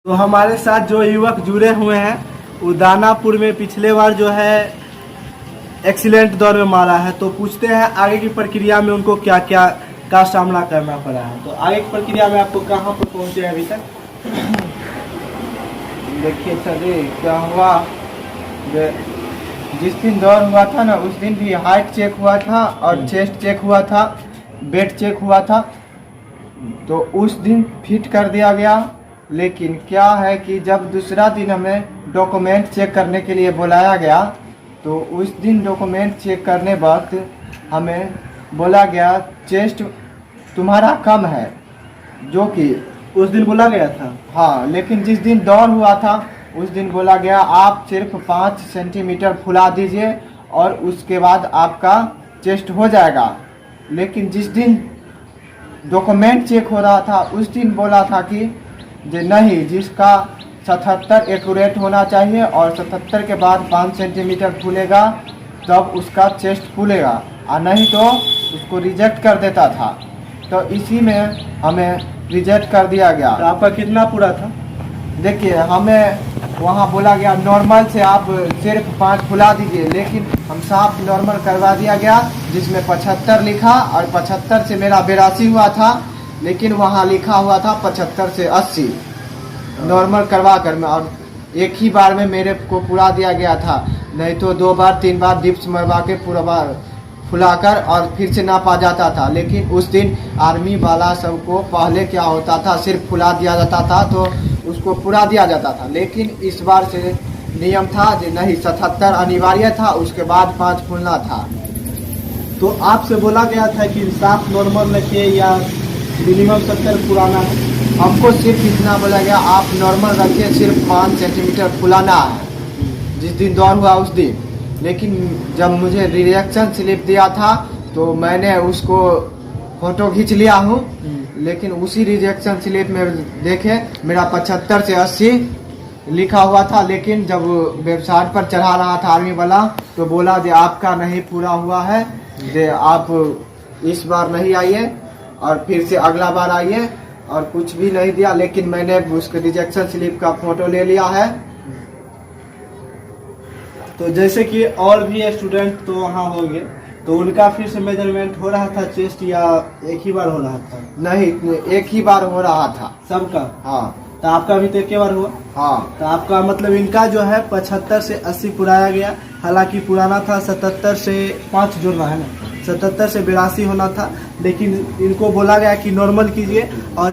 तो हमारे साथ जो युवक जुड़े हुए हैं वो दानापुर में पिछले बार जो है एक्सीलेंट दौर में मारा है। तो पूछते हैं आगे की प्रक्रिया में उनको क्या क्या का सामना करना पड़ा है। तो आगे की प्रक्रिया में आपको कहाँ पर पहुँचे अभी तक? देखिए सर जी, क्या हुआ, जिस दिन दौड़ हुआ था ना उस दिन भी हाइट चेक हुआ था और चेस्ट चेक हुआ था, वेट चेक हुआ था। तो उस दिन फिट कर दिया गया। लेकिन क्या है कि जब दूसरा दिन हमें डॉक्यूमेंट चेक करने के लिए बुलाया गया तो उस दिन डॉक्यूमेंट चेक करने वक्त हमें बोला गया चेस्ट तुम्हारा कम है, जो कि उस दिन बोला गया था। हाँ, लेकिन जिस दिन दौड़ हुआ था उस दिन बोला गया आप सिर्फ 5 सेंटीमीटर फुला दीजिए और उसके बाद आपका चेस्ट हो जाएगा। लेकिन जिस दिन डॉक्यूमेंट चेक हो रहा था उस दिन बोला था कि नहीं, जिसका 77 एक्यूरेट होना चाहिए और 77 के बाद 5 सेंटीमीटर फूलेगा तब उसका चेस्ट फूलेगा, और नहीं तो उसको रिजेक्ट कर देता था। तो इसी में हमें रिजेक्ट कर दिया गया। तो आपका कितना पूरा था? देखिए, हमें वहाँ बोला गया नॉर्मल से आप सिर्फ 5 फुला दीजिए, लेकिन हम साफ नॉर्मल करवा दिया गया जिसमें 75 लिखा और 75 से मेरा 82 हुआ था, लेकिन वहाँ लिखा हुआ था 75 से 80 नॉर्मल करवा कर में, और एक ही बार में मेरे को पूरा दिया गया था। नहीं तो 2 बार 3 बार डिप्स मरवा के पूरा बार फुलाकर और फिर से नापा जाता था। लेकिन उस दिन आर्मी वाला सबको पहले क्या होता था, सिर्फ फुला दिया जाता था तो उसको पूरा दिया जाता था। लेकिन इस बार से नियम था कि नहीं, 77 अनिवार्य था, उसके बाद 5 फूलना था। तो आपसे बोला गया था कि साफ नॉर्मल रखिए या मिनिमम 70 पुराना है? हमको सिर्फ इतना बोला गया आप नॉर्मल रखिए, सिर्फ 5 सेंटीमीटर फुलाना है जिस दिन दौड़ हुआ उस दिन। लेकिन जब मुझे रिएक्शन स्लिप दिया था तो मैंने उसको फोटो खींच लिया हूँ। लेकिन उसी रिजेक्शन स्लिप में देखे मेरा 75 से 80 लिखा हुआ था। लेकिन जब वेबसाइट पर चढ़ा रहा था आर्मी वाला तो बोला कि आपका नहीं पूरा हुआ है, जे आप इस बार नहीं आइए और फिर से अगला बार आइए, और कुछ भी नहीं दिया। लेकिन मैंने उसके रिजेक्शन स्लिप का फोटो ले लिया है। तो जैसे कि और भी स्टूडेंट तो वहाँ होंगे, तो उनका फिर से मेजरमेंट हो रहा था चेस्ट या एक ही बार हो रहा था? नहीं, एक ही बार हो रहा था सबका? हाँ। तो आपका भी तो एक बार हुआ? हाँ। तो आपका मतलब इनका जो है 75 से 80 पुराया गया, हालांकि पुराना था 77 से 5 जोड़ना है ना, 77 से 82 होना था। लेकिन इनको बोला गया कि नॉर्मल कीजिए और